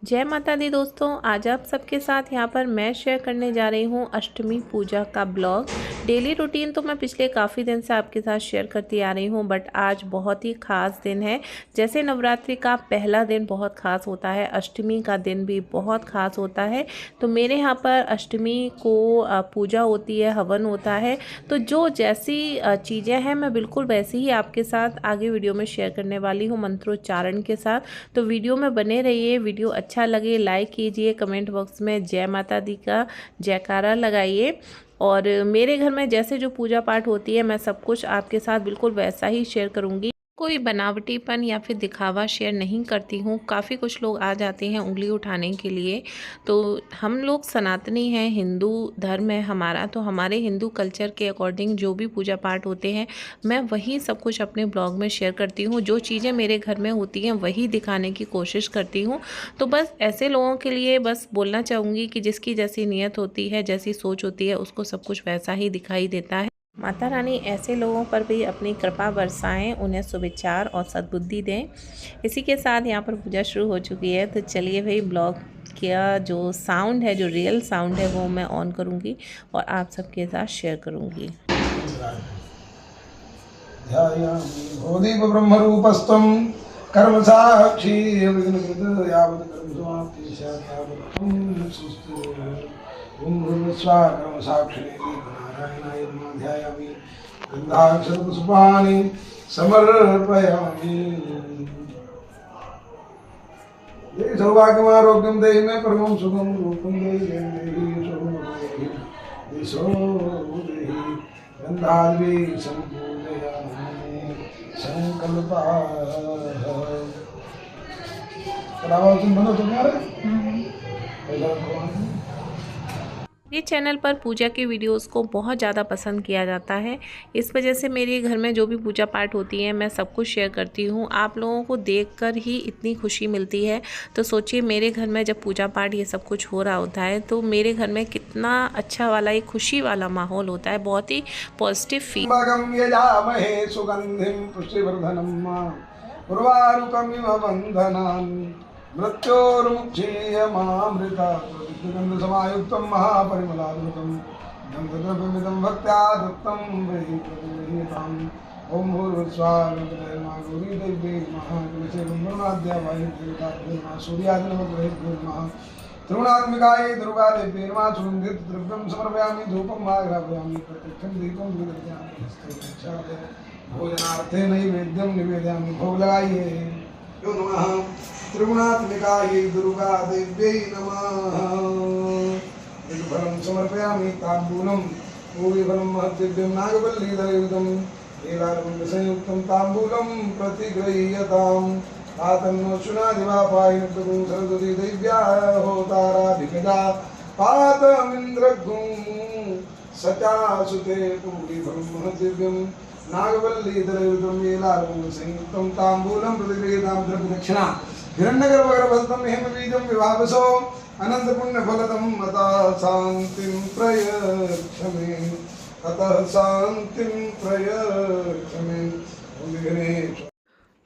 जय माता दी दोस्तों, आज आप सबके साथ यहाँ पर मैं शेयर करने जा रही हूँ अष्टमी पूजा का ब्लॉग। डेली रूटीन तो मैं पिछले काफ़ी दिन से आपके साथ शेयर करती आ रही हूँ, बट आज बहुत ही ख़ास दिन है। जैसे नवरात्रि का पहला दिन बहुत ख़ास होता है, अष्टमी का दिन भी बहुत ख़ास होता है। तो मेरे यहाँ पर अष्टमी को पूजा होती है, हवन होता है। तो जो जैसी चीज़ें हैं मैं बिल्कुल वैसे ही आपके साथ आगे वीडियो में शेयर करने वाली हूँ, मंत्रोच्चारण के साथ। तो वीडियो में बने रहिए। वीडियो अच्छा लगे लाइक कीजिए, कमेंट बॉक्स में जय माता दी का जयकारा लगाइए। और मेरे घर में जैसे जो पूजा पाठ होती है मैं सब कुछ आपके साथ बिल्कुल वैसा ही शेयर करूँगी। कोई बनावटीपन या फिर दिखावा शेयर नहीं करती हूँ। काफ़ी कुछ लोग आ जाते हैं उंगली उठाने के लिए। तो हम लोग सनातनी हैं, हिंदू धर्म है हमारा, तो हमारे हिंदू कल्चर के अकॉर्डिंग जो भी पूजा पाठ होते हैं मैं वही सब कुछ अपने ब्लॉग में शेयर करती हूँ। जो चीज़ें मेरे घर में होती हैं वही दिखाने की कोशिश करती हूँ। तो बस ऐसे लोगों के लिए बस बोलना चाहूँगी कि जिसकी जैसी नीयत होती है, जैसी सोच होती है, उसको सब कुछ वैसा ही दिखाई देता है। माता रानी ऐसे लोगों पर भी अपनी कृपा बरसाएं, उन्हें सुविचार और सद्बुद्धि दें। इसी के साथ यहाँ पर पूजा शुरू हो चुकी है। तो चलिए भाई, ब्लॉग का जो साउंड है, जो रियल साउंड है, वो मैं ऑन करूँगी और आप सबके साथ शेयर करूँगी। ब्रह्मरूपस्थं कर्म साक्षी विघ्नकृत यावत् कर्म समाप्ति कर्म साक्षी नारायणाय ध्यायामि गन्धाक्षरपुष्पाणि समर्पयामि। देहि सौभाग्यमारोग्यं देहि मे परमं सुखं रूपं देहि दिशो देहि गन्धाद्वि सम्पूजयामि संकल्पा। बनो तुम्हारे ये चैनल पर पूजा के वीडियोस को बहुत ज़्यादा पसंद किया जाता है। इस वजह से मेरे घर में जो भी पूजा पाठ होती है मैं सब कुछ शेयर करती हूँ। आप लोगों को देखकर ही इतनी खुशी मिलती है। तो सोचिए मेरे घर में जब पूजा पाठ ये सब कुछ हो रहा होता है तो मेरे घर में कितना अच्छा वाला एक खुशी वाला माहौल होता है, बहुत ही पॉजिटिव फील। मृत्योर्मुक्षीयमामृतागन्धसमायुक्तं महापरिमलाद्भुतं गन्धद्रव्यमिदं भक्त्या दत्तं वै प्रदीयताम्। ॐ भूर्भुवस्सुवः गौरीदेव्यै नमः तुलसीगन्धर्वाद्यावायुर्देवताभ्यो सूर्यादिनवग्रहेभ्यो नमः त्रिगुणात्मिकायै दुर्गादेव्यै नमः। सुगन्धितद्रव्यं समर्पयामि, धूपं आग्रापयामि, प्रत्यक्षं दीपं दर्शयामि, हस्ते प्रक्षाल्य भोजनार्थे नैवेद्यं निवेदयामि। भोग लगाइए। नमः त्रिगुणात्मिकायै दुर्गादेव्यै नमः। फलं समर्पयामि, ताम्बूलं पूर्वफलं महद्दिव्यं नागवल्लीधरयुतं लीलारविन्दसंयुक्तं ताम्बूलं प्रतिगृह्यताम्। आतन्नो शुनादिवापायिनकृतं सरस्वती दैव्या होताराधिकजा पातमिन्द्रघुं सचासुते पूर्वफलं महद्दिव्यं नागवल्लीधरयुतं लीलारविन्दसंयुक्तं ताम्बूलं प्रतिगृह्यतां। द्रव्यदक्षिणा हिरण्यगर्भगर्भस्थं हेमबीजं विवाहसो अनन्तपुण्यफलदं अतः शान्तिं प्रयच्छ मे, अतः शान्तिं प्रयच्छ मे।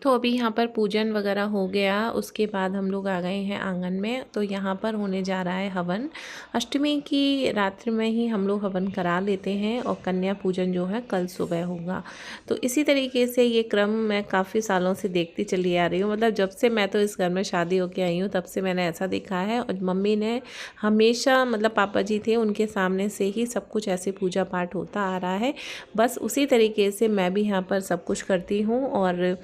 तो अभी यहाँ पर पूजन वगैरह हो गया, उसके बाद हम लोग आ गए हैं आंगन में। तो यहाँ पर होने जा रहा है हवन। अष्टमी की रात्रि में ही हम लोग हवन करा लेते हैं और कन्या पूजन जो है कल सुबह होगा। तो इसी तरीके से ये क्रम मैं काफ़ी सालों से देखती चली आ रही हूँ। मतलब जब से मैं तो इस घर में शादी होकर आई हूँ तब से मैंने ऐसा देखा है। और मम्मी ने हमेशा, मतलब पापा जी थे उनके सामने से ही सब कुछ ऐसे पूजा पाठ होता आ रहा है। बस उसी तरीके से मैं भी यहाँ पर सब कुछ करती हूँ। और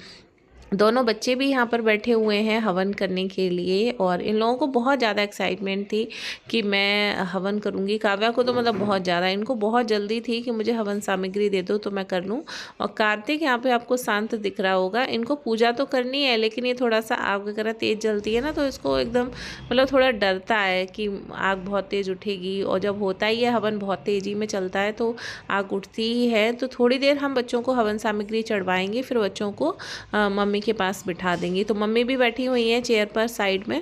दोनों बच्चे भी यहाँ पर बैठे हुए हैं हवन करने के लिए। और इन लोगों को बहुत ज़्यादा एक्साइटमेंट थी कि मैं हवन करूँगी। काव्या को तो मतलब बहुत ज़्यादा, इनको बहुत जल्दी थी कि मुझे हवन सामग्री दे दो तो मैं कर लूँ। और कार्तिक यहाँ पे आपको शांत दिख रहा होगा, इनको पूजा तो करनी है लेकिन ये थोड़ा सा आग वगैरह तेज़ जलती है ना, तो इसको एकदम मतलब थोड़ा डरता है कि आग बहुत तेज़ उठेगी। और जब होता ही है हवन बहुत तेज़ी में चलता है तो आग उठती ही है। तो थोड़ी देर हम बच्चों को हवन सामग्री चढ़वाएंगे, फिर बच्चों को मम्मी के पास बिठा देंगी। तो मम्मी भी बैठी हुई हैं चेयर पर साइड में।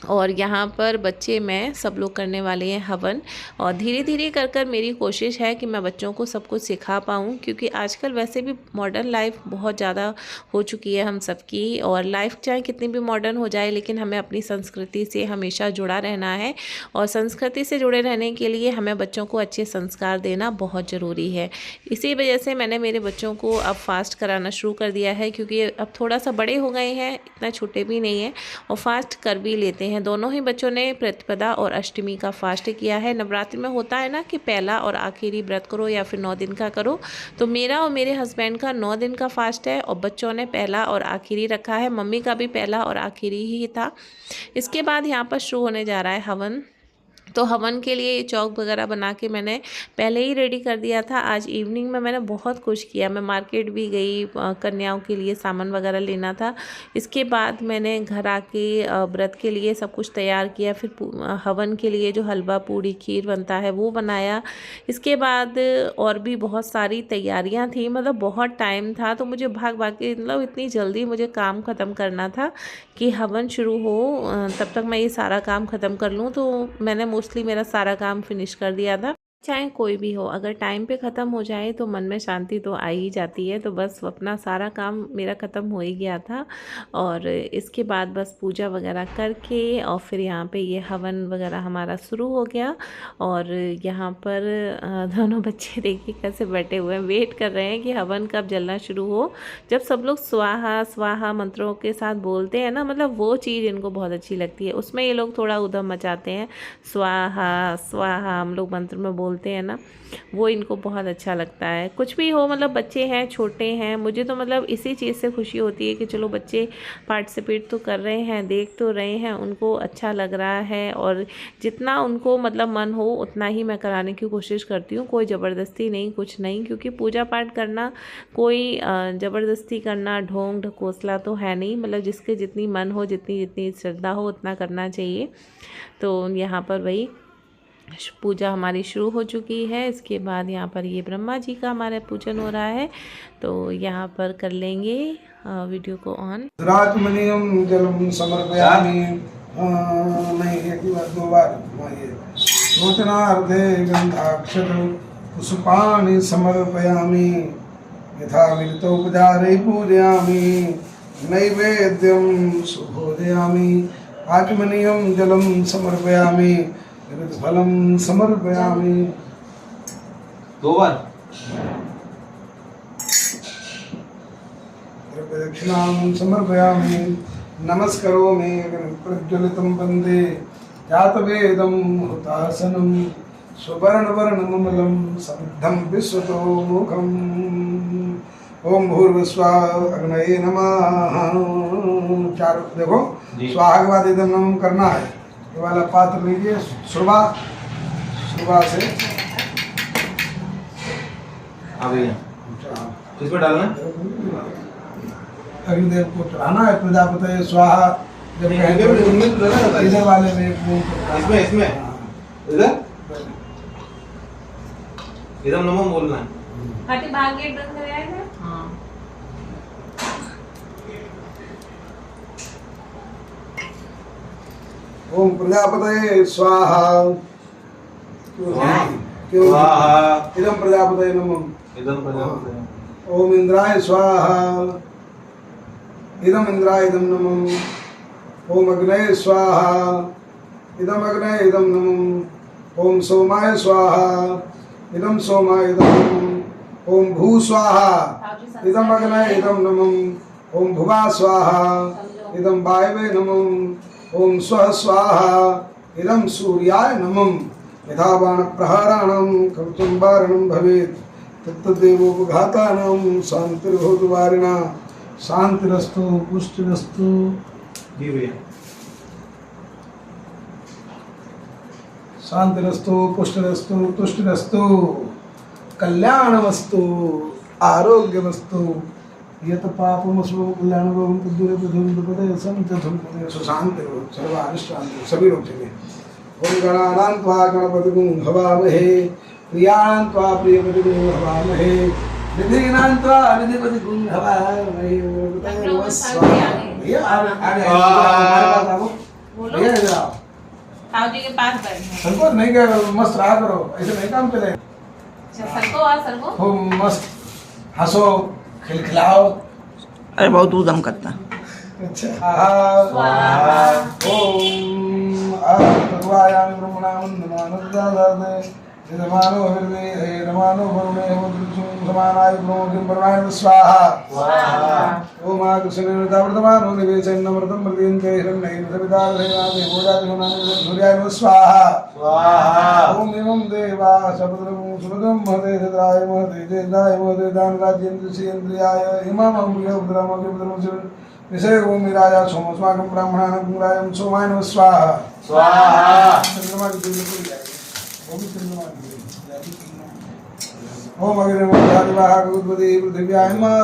और यहाँ पर बच्चे मैं सब लोग करने वाले हैं हवन। और धीरे धीरे कर कर मेरी कोशिश है कि मैं बच्चों को सब कुछ सिखा पाऊँ, क्योंकि आजकल वैसे भी मॉडर्न लाइफ बहुत ज़्यादा हो चुकी है हम सबकी। और लाइफ चाहे कितनी भी मॉडर्न हो जाए, लेकिन हमें अपनी संस्कृति से हमेशा जुड़ा रहना है। और संस्कृति से जुड़े रहने के लिए हमें बच्चों को अच्छे संस्कार देना बहुत ज़रूरी है। इसी वजह से मैंने मेरे बच्चों को अब फास्ट कराना शुरू कर दिया है, क्योंकि अब थोड़ा सा बड़े हो गए हैं, इतना छोटे भी नहीं हैं और फास्ट कर भी लेते हैं। दोनों ही बच्चों ने प्रतिपदा और अष्टमी का फास्ट किया है। नवरात्रि में होता है ना कि पहला और आखिरी व्रत करो या फिर 9 दिन का करो, तो मेरा और मेरे हस्बैंड का 9 दिन का फास्ट है और बच्चों ने पहला और आखिरी रखा है। मम्मी का भी पहला और आखिरी ही था। इसके बाद यहाँ पर शुरू होने जा रहा है हवन। तो हवन के लिए ये चौक वगैरह बना के मैंने पहले ही रेडी कर दिया था। आज इवनिंग में मैंने बहुत कुछ किया, मैं मार्केट भी गई, कन्याओं के लिए सामान वगैरह लेना था। इसके बाद मैंने घर आके व्रत के लिए सब कुछ तैयार किया। फिर हवन के लिए जो हलवा पूड़ी खीर बनता है वो बनाया। इसके बाद और भी बहुत सारी तैयारियां थी, मतलब बहुत टाइम था, तो मुझे भाग भाग के, मतलब इतनी जल्दी मुझे काम ख़त्म करना था कि हवन शुरू हो तब तक मैं ये सारा काम ख़त्म कर लूँ। तो मैंने मोस्टली मेरा सारा काम फिनिश कर दिया था। चाहे कोई भी हो, अगर टाइम पे ख़त्म हो जाए तो मन में शांति तो आ ही जाती है। तो बस अपना सारा काम मेरा ख़त्म हो ही गया था। और इसके बाद बस पूजा वगैरह करके और फिर यहाँ पे ये हवन वगैरह हमारा शुरू हो गया। और यहाँ पर दोनों बच्चे देखिए कैसे बैठे हुए हैं, वेट कर रहे हैं कि हवन कब जलना शुरू हो। जब सब लोग स्वाहा स्वाहा मंत्रों के साथ बोलते हैं ना, मतलब वो चीज़ इनको बहुत अच्छी लगती है। उसमें ये लोग थोड़ा उधम मचाते हैं, स्वाहा स्वाहा हम लोग मंत्र में बोलते हैं ना, वो इनको बहुत अच्छा लगता है। कुछ भी हो, मतलब बच्चे हैं, छोटे हैं, मुझे तो मतलब इसी चीज़ से खुशी होती है कि चलो बच्चे पार्टिसिपेट तो कर रहे हैं, देख तो रहे हैं, उनको अच्छा लग रहा है। और जितना उनको मतलब मन हो उतना ही मैं कराने की कोशिश करती हूँ, कोई ज़बरदस्ती नहीं, कुछ नहीं। क्योंकि पूजा पाठ करना कोई ज़बरदस्ती करना, ढोंग ढकोसला तो है नहीं, मतलब जिसके जितनी मन हो, जितनी जितनी श्रद्धा हो उतना करना चाहिए। तो यहाँ पर वही पूजा हमारी शुरू हो चुकी है। इसके बाद यहाँ पर ये ब्रह्मा जी का हमारा पूजन हो रहा है, तो यहाँ पर कर लेंगे वीडियो को ऑन। राजमणियम जलम समर्पयामि। नहीं, एक बार 2 बार रोचनार्थे गंधाक्षत पुष्पाणि समर्पयामि। यथा विदितोपचारे पूजयामि। नैवेद्यम सुभोजयामि। आचमनीयम जलम समर्पयामि। फलम समर्पयामि। 2 बार प्रदक्षिणां समर्पयामि। नमस्करोमि प्रज्वलितं वन्दे जातवेदं हुतासनं। सुवर्णवर्णममलं समृद्धं विश्वतोमुखम्। ओम भूर्भुवस्सुवः अग्नये नमः। चार देखो, स्वाहा के बाद इधर नमः करना है। ये वाला पात्र लीजिए, सुबह से किसमें डालना? अग्निदेव को चढ़ाना है। प्रजापति स्वाहा जब कहेंगे इधर वाले में इसमें इधर नमः बोलना है। गेट बंद कर आए ना। हाँ। ओम प्रजापतये स्वाहा। इदं प्रजापतये नमः। ओम इंद्राय स्वाहा। इदम इंद्राय इदम नमः। ओम अग्नये स्वाहा। इदम अग्नये इदम नमः। ओम सोमाय स्वाहा। इदम सोमाय इदम नमः। ओम भू स्वाहा। इदम अग्नये इदम नमः। ओम भुवा स्वाहा। इदम वायवे नमः। ओम स्वः स्वाहा। इदम सूर्याय नमः। यथा बाण प्रहाराणां कवचं वारणं भवेत् तत्तदेवोपघातानां शान्तिर्भवतु वारिणा। शांतिरस्तु पुष्टिरस्तु। जी भैया। शांतिरस्तु पुष्टिरस्तु तुष्टिरस्तु कल्याणमस्तु आरोग्यमस्तु। यत पापमस्व कल्याणं तद्दूरे प्रधुंपते संतधुंपते सुशांति सर्वानिष्टान्ति। सभी लोग चले। ओम गणानां त्वा गणपतिगुं हवामहे। प्रियाणां त्वा प्रियपतिगुं हवामहे। निधिनां त्वा निधिपतिगुं हवामहे। भैया आगे हमारे पास आओ। भैया है इधर आओ। ताऊ जी के पास बैठे। सबको नहीं क्या मस्त रहा करो, ऐसे नहीं काम चले। अच्छा सर को आ सर को। खूब मस्त हंसो, खिलखिलाओ। अरे बहुत तू दम करता। अच्छा स्वाहा। ओम भगवायामि ब्रह्मणा वन्दमानदादादे यजमानो हृदये नमानो वरुणे मुद्रिसुं समानाय ब्रह्मोऽग्निं परमाय स्वाहा। ओम आकृष्णेनतावर्तमानो निवेशन्नमृतं मृदीन्ते हिरण्येन सवितारधेनादे भोजादिगुणानि सूर्याय नमः स्वाहा। ओम एवं देवा सपद्रं सुभद्रं महते धृतराय महते तेजाय महते दानराज्येन्द्रियाय इमामं निषय ओम राजा सोमस्माकं ब्राह्मणानां पुरायं सोमाय नमः स्वाहा। चंद्रमा की पूजा पूरी जाएगी, वो भी चंद्रमा की ओम अग्निर्मूर्धादिवाह गुरुपति पृथिव्याय नमः।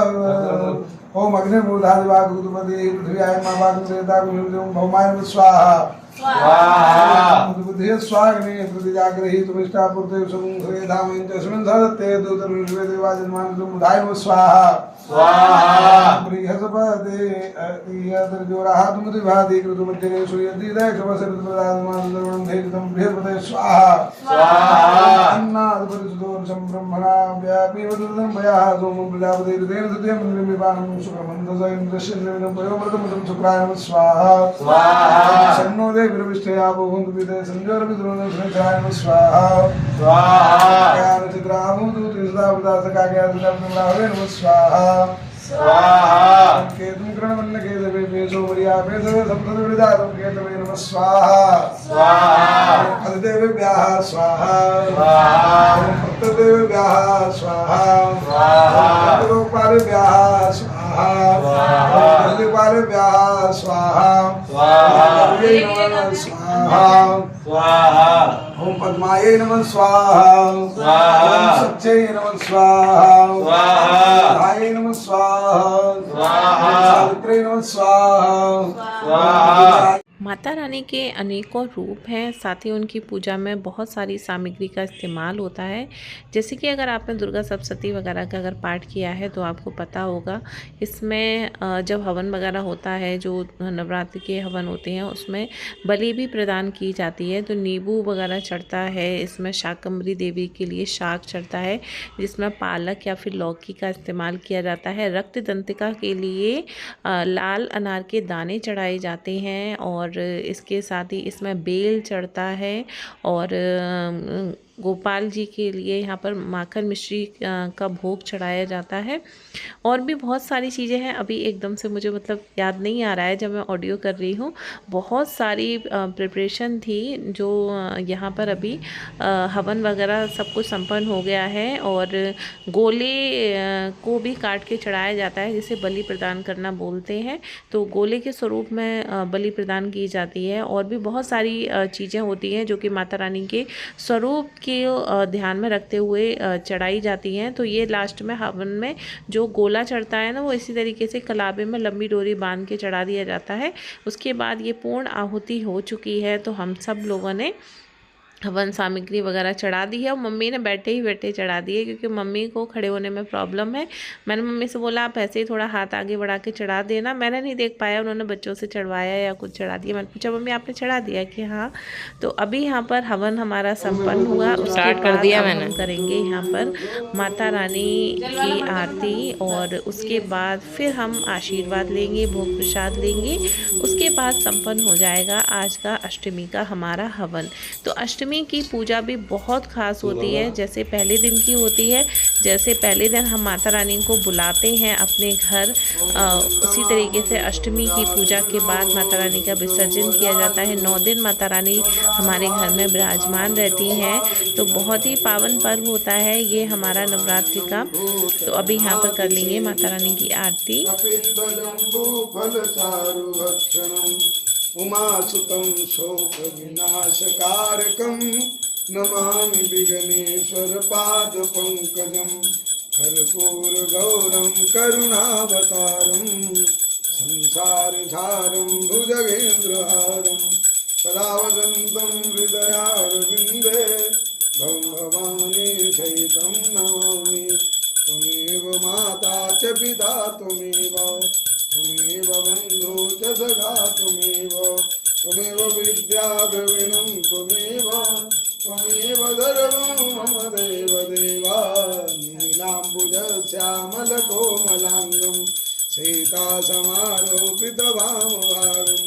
ओम अग्निर्मूर्धादिवाह गुरुपति पृथिव्याय नमः। वाग्देवता गुरुदेवं भौमाय नमः स्वाहा। बुद्धि स्वाग्नि प्रतिजाग्रही तुमिष्टा पुरते सुमुखे धामेन च सुमंधते दूतर्विश्वे देवाजन्मान बुधाय नमः स्वाहा। बृहस्पति यदर्जोराः तुमतिभाति कृतुमज्जने सूर्यति दैक्षवसरतप्रदानमानन्दरुणं धेरितं बृहस्पते स्वाहा। अन्नादपरिसुतोर्षं ब्रह्मणा व्यापीवदुर्दं भयाः सोमं प्रजापति ऋतेन सत्यं निर्मिपानं सुक्रमन्दस इन्द्रस्येन्द्रमिदं पयोमृतमृतं शुक्राय नमः स्वाहा। शन्नो देवीर्विष्टया भवन्तु पिते संजोरविद्रोणं श्रेष्ठाय नमः स्वाहा। ज्ञानचित्रामुदु त्रिसदावदासकाज्ञानचित्रावदाहवे नमः स्वाहा। केतुं कृणवन्न केतवे पेशो मर्या पेशवे सप्तविदातं केतवे नमः स्वाहा। अधिदेवेभ्यः स्वाहा। भक्तदेवेभ्यः स्वाहा। भक्तगोपालेभ्यः स्वाहा। भक्तगोपालेभ्यः स्वाहा। स्वाहा। ओम पद्माये नमः स्वाहा। ओम सच्चे नमः स्वाहा। धाये नमः स्वाहा। सावित्रे नमः स्वाहा। माता रानी के अनेकों रूप हैं, साथ ही उनकी पूजा में बहुत सारी सामग्री का इस्तेमाल होता है। जैसे कि अगर आपने दुर्गा सप्तशती वगैरह का अगर पाठ किया है तो आपको पता होगा, इसमें जब हवन वगैरह होता है, जो नवरात्रि के हवन होते हैं उसमें बलि भी प्रदान की जाती है। तो नींबू वगैरह चढ़ता है, इसमें शाकंभरी देवी के लिए शाक चढ़ता है जिसमें पालक या फिर लौकी का इस्तेमाल किया जाता है। रक्त दंतिका के लिए लाल अनार के दाने चढ़ाए जाते हैं और इसके साथ ही इसमें बेल चढ़ता है और गोपाल जी के लिए यहाँ पर माखन मिश्री का भोग चढ़ाया जाता है। और भी बहुत सारी चीज़ें हैं, अभी एकदम से मुझे मतलब याद नहीं आ रहा है जब मैं ऑडियो कर रही हूँ। बहुत सारी प्रिपरेशन थी जो यहाँ पर अभी हवन वगैरह सब कुछ संपन्न हो गया है। और गोले को भी काट के चढ़ाया जाता है जिसे बलि प्रदान करना बोलते हैं। तो गोले के स्वरूप में बलि प्रदान की जाती है। और भी बहुत सारी चीज़ें होती हैं जो कि माता रानी के स्वरूप के ध्यान में रखते हुए चढ़ाई जाती हैं। तो ये लास्ट में हवन में जो गोला चढ़ता है ना, वो इसी तरीके से कलाबे में लंबी डोरी बांध के चढ़ा दिया जाता है। उसके बाद ये पूर्ण आहुति हो चुकी है तो हम सब लोगों ने हवन सामग्री वगैरह चढ़ा दी है। और मम्मी ने बैठे ही बैठे चढ़ा दी है क्योंकि मम्मी को खड़े होने में प्रॉब्लम है। मैंने मम्मी से बोला आप ऐसे ही थोड़ा हाथ आगे बढ़ा के चढ़ा देना। मैंने नहीं देख पाया उन्होंने बच्चों से चढ़वाया या कुछ चढ़ा दिया। मैंने पूछा मम्मी आपने चढ़ा दिया कि हाँ। तो अभी यहाँ पर हवन हमारा संपन्न हुआ। स्टार्ट कर दिया मैंने। हम करेंगे यहाँ पर माता रानी की आरती और उसके बाद फिर हम आशीर्वाद लेंगे, भोग प्रसाद लेंगे। उसके बाद संपन्न हो जाएगा आज का अष्टमी का हमारा हवन। तो अष्टमी की पूजा भी बहुत खास होती है। जैसे पहले दिन की होती है, जैसे पहले दिन हम माता रानी को बुलाते हैं अपने घर, उसी तरीके से अष्टमी की पूजा के बाद माता रानी का विसर्जन किया जाता है। 9 दिन माता रानी हमारे घर में विराजमान रहती हैं। तो बहुत ही पावन पर्व होता है ये हमारा नवरात्रि का। तो अभी यहाँ पर कर लेंगे माता रानी की आरती। उमासुतं शोकविनाशकारकं नमामि विघ्नेश्वर पादपङ्कजं कर्पूरगौरं करुणावतारं संसारसारं भुजगेन्द्रहारं सदा वसन्तं हृदयारविन्दे भं भवानी सहितं नमामि। त्वमेव माता च पिता त्वमेव बन्धु च सखा त्वमेव विद्या विद्या द्रविणं त्वमेव त्वमेव सर्वं मम देवदेवा नीलाम्बुजश्यामलकोमलाङ्गं सीतासमारोपितवामभागं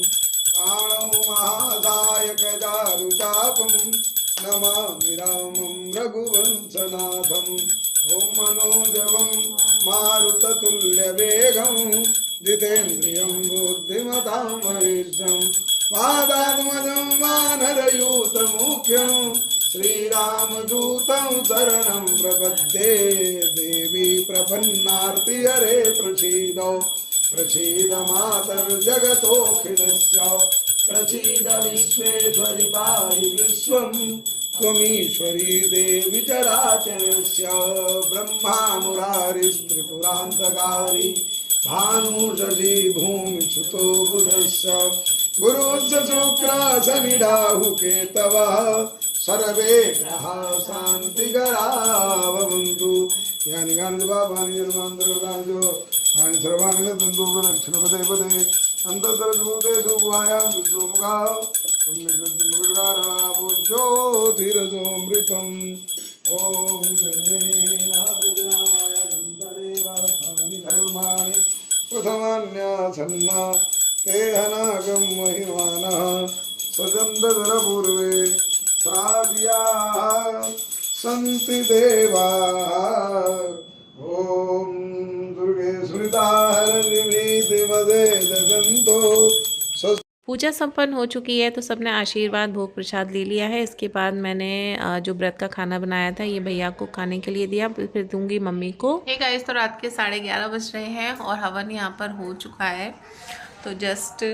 प्राणौ महादायकदारुचापं नमामि रामं रघुवंशनाथम् ॐ मनोजवं मारुततुल्यवेगं जितेन्द्रियं बुद्धिमतां वरिष्ठं वादात्मजं वानरयूतमुख्यं श्रीरामदूतं शरणं प्रपद्ये देवी प्रपन्नार्ति हरे प्रसीद मातर्जगतोऽखिलस्य प्रसीद विश्वेश्वरि पाहि विश्वं त्वमीश्वरी देवी चराचरस्य ब्रह्मा मुरारिस्त्रिपुरान्तकारी भानुषजी भूमिसुतो बुधस्य गुरुश्च शुक्र शनिराहुकेतवः सर्वे ग्रहाः शान्तिकरा भवन्तु यानि गानि पापानि जन्मान्तरकृतानि यानि सर्वाणि दन्तु दक्षिणपदे पदे अन्तःसर्वभूतेषु गुहायां विद्युमुखा ज्योतिरसोऽमृतम् ॐ धर्माणि प्रथमान्यासन्ना ते हनागं महिमानः स्वजन्तधरपूर्वे साध्याः सन्ति देवाः ॐ दुर्गे स्मृता हरनिरीतिमदे ददन्तो पूजा संपन्न हो चुकी है तो सबने आशीर्वाद भोग प्रसाद ले लिया है। इसके बाद मैंने जो व्रत का खाना बनाया था ये भैया को खाने के लिए दिया, फिर दूंगी मम्मी को। हे गाइस, तो रात के 11:30 बज रहे हैं और हवन यहाँ पर हो चुका है। तो जस्ट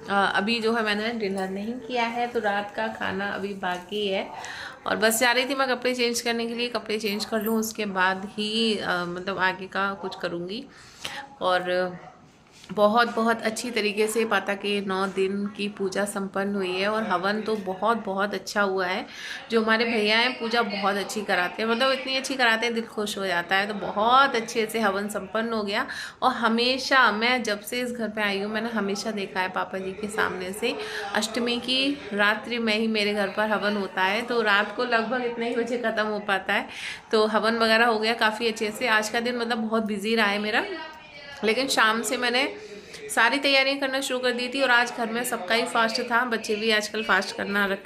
अभी जो है मैंने डिनर नहीं किया है, तो रात का खाना अभी बाकी है और बस जा रही थी मैं कपड़े चेंज करने के लिए। कपड़े चेंज कर लूँ उसके बाद ही मतलब आगे का कुछ करूँगी। और बहुत अच्छी तरीके से माता के 9 दिन की पूजा संपन्न हुई है और हवन तो बहुत अच्छा हुआ है। जो हमारे भैया हैं पूजा बहुत अच्छी कराते हैं, मतलब इतनी अच्छी कराते हैं दिल खुश हो जाता है। तो बहुत अच्छे से हवन संपन्न हो गया। और हमेशा मैं जब से इस घर पे आई हूँ मैंने हमेशा देखा है पापा जी के सामने से अष्टमी की रात्रि में ही मेरे घर पर हवन होता है। तो रात को लगभग इतने ही बजे ख़त्म हो पाता है। तो हवन वगैरह हो गया काफ़ी अच्छे से। आज का दिन मतलब बहुत बिजी रहा है मेरा, लेकिन शाम से मैंने सारी तैयारियां करना शुरू कर दी थी। और आज घर में सबका ही फास्ट था, बच्चे भी आजकल फास्ट करना रख।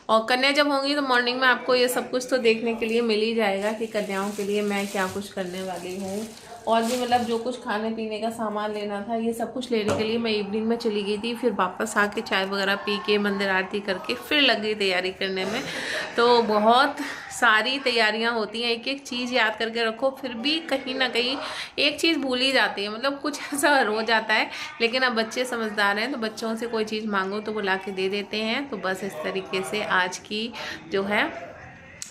और कन्या जब होंगी तो मॉर्निंग में आपको ये सब कुछ तो देखने के लिए मिल ही जाएगा कि कन्याओं के लिए मैं क्या कुछ करने वाली हूँ। और भी मतलब जो कुछ खाने पीने का सामान लेना था ये सब कुछ लेने के लिए मैं इवनिंग में चली गई थी। फिर वापस आके चाय वगैरह पी के मंदिर आरती करके फिर लग गई तैयारी करने में। तो बहुत सारी तैयारियां होती हैं, एक एक चीज़ याद करके रखो, फिर भी कहीं ना कहीं एक चीज़ भूल ही जाती है, मतलब कुछ ऐसा हो जाता है। लेकिन अब बच्चे समझदार हैं तो बच्चों से कोई चीज़ मांगो तो वो ला के दे देते हैं। तो बस इस तरीके से आज की जो है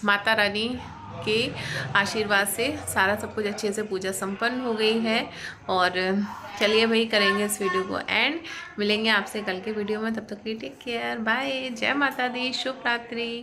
माता रानी के आशीर्वाद से सारा सब कुछ अच्छे से पूजा संपन्न हो गई है। और चलिए भाई करेंगे इस वीडियो को एंड, मिलेंगे आपसे कल के वीडियो में। तब तक के लिए टेक केयर, बाय, जय माता दी, शुभ रात्रि।